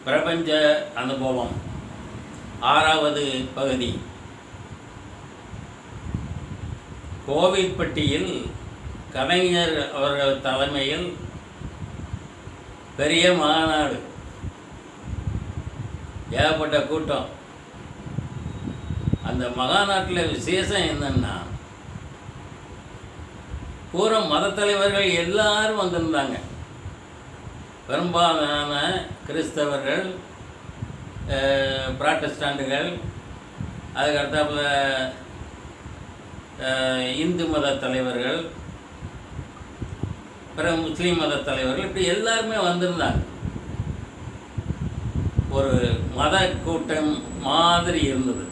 பிரபஞ்ச அனுபவம் 6வது பகுதி. கோவில்பட்டியில் கலைஞர் அவர்கள் தலைமையில் பெரிய மாநாடு, ஏகப்பட்ட கூட்டம். அந்த மகாநாட்டில் விசேஷம் என்னன்னா, பூரா மத தலைவர்கள் எல்லாரும் வந்திருந்தாங்க. பெரும்பாலான கிறிஸ்தவர்கள், புராட்டஸ்டாண்டுகள், அதுக்கடுத்தாப்புல இந்து மத தலைவர்கள், பிறகு முஸ்லீம் மத தலைவர்கள், இப்படி எல்லாருமே வந்திருந்தாங்க. ஒரு மத கூட்டம் மாதிரி இருந்தது.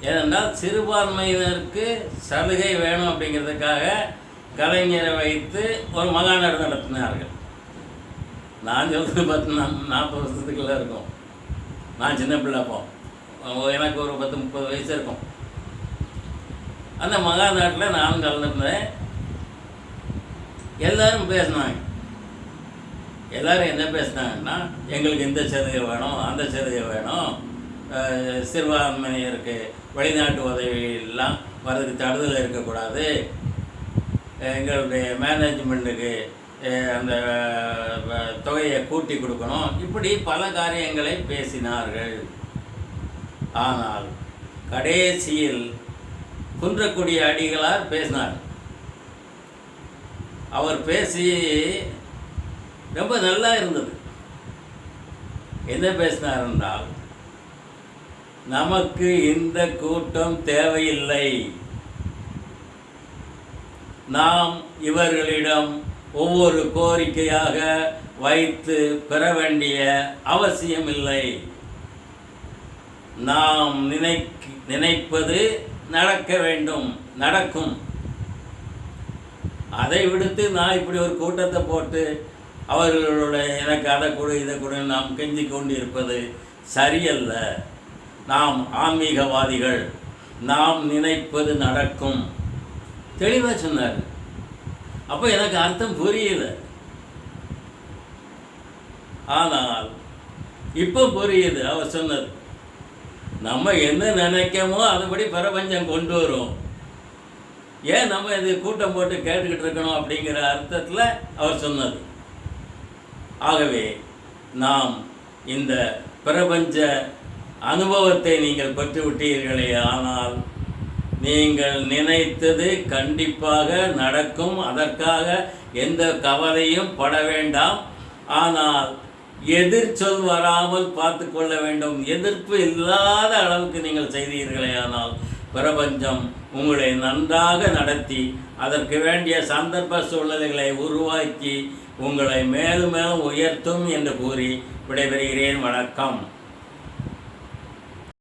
ஏனென்றால் சிறுபான்மையினருக்கு சலுகை வேணும் அப்படிங்கிறதுக்காக கலைஞரை வைத்து ஒரு மகாநாடு நடத்தினார்கள். நான் சொல்கிறது 40 வருஷத்துக்குள்ளே இருக்கும். நான் சின்ன பிள்ளை அப்போ, எனக்கு ஒரு 10-30 வயசு இருக்கும். அந்த மகாநாட்டில் நான் கலந்துருந்தேன். எல்லோரும் பேசினாங்க. எல்லோரும் என்ன பேசினாங்கன்னா, எங்களுக்கு இந்த சலுகை வேணும், அந்த சலுகை வேணும், சிறுபான்மையினருக்கு வெளிநாட்டு உதவியெல்லாம் வரதுக்கு தடுதல் இருக்கக்கூடாது, எங்களுடைய மேனேஜ்மெண்ட்டுக்கு அந்த தொகையை கூட்டி கொடுக்கணும், இப்படி பல காரியங்களை பேசினார்கள். ஆனால் கடைசியில் குன்றக்குடி அடிகளார் பேசினார். அவர் பேசி ரொம்ப நல்லா இருந்தது. என்ன பேசினார் என்றால், நமக்கு இந்த கூட்டம் தேவையில்லை, நாம் இவர்களிடம் ஒவ்வொரு கோரிக்கையாக வைத்து பெற வேண்டிய அவசியமில்லை, நாம் நினைப்பது நடக்க வேண்டும், நடக்கும். அதை விடுத்து நான் இப்படி ஒரு கூட்டத்தை போட்டு அவர்களோட எனக்கு அதை கொடு இதை கொடு நாம் கெஞ்சி கொண்டு இருப்பது சரியல்ல. நாம் ஆன்மீகவாதிகள், நாம் நினைப்பது நடக்கும், தெளிவாக சொன்னார். அப்போ எனக்கு அர்த்தம் புரியல. ஆனால் இப்போ புரியுது அவர் சொன்னது. நம்ம என்ன நினைக்கமோ அதுபடி பிரபஞ்சம் கொண்டு வரும். ஏன் நம்ம இது கூட்டம் போட்டு கேட்டுக்கிட்டு இருக்கணும் அப்படிங்கிற அர்த்தத்தில் அவர் சொன்னது. ஆகவே நாம் இந்த பிரபஞ்ச அனுபவத்தை நீங்கள் பெற்றுவிட்டீர்களே, ஆனால் நீங்கள் நினைத்தது கண்டிப்பாக நடக்கும். அதற்காக எந்த கவலையும் பட வேண்டாம். ஆனால் எதிர்ச்சொல் வராமல் பார்த்து கொள்ள வேண்டும். எதிர்ப்பு இல்லாத அளவுக்கு நீங்கள் செய்தீர்களே, ஆனால் பிரபஞ்சம் உங்களை நன்றாக நடத்தி அதற்கு வேண்டிய சந்தர்ப்ப சூழ்நிலைகளை உருவாக்கி உங்களை மேலும் மேலும் உயர்த்தும் என்று கூறி விடைபெறுகிறேன். வணக்கம்.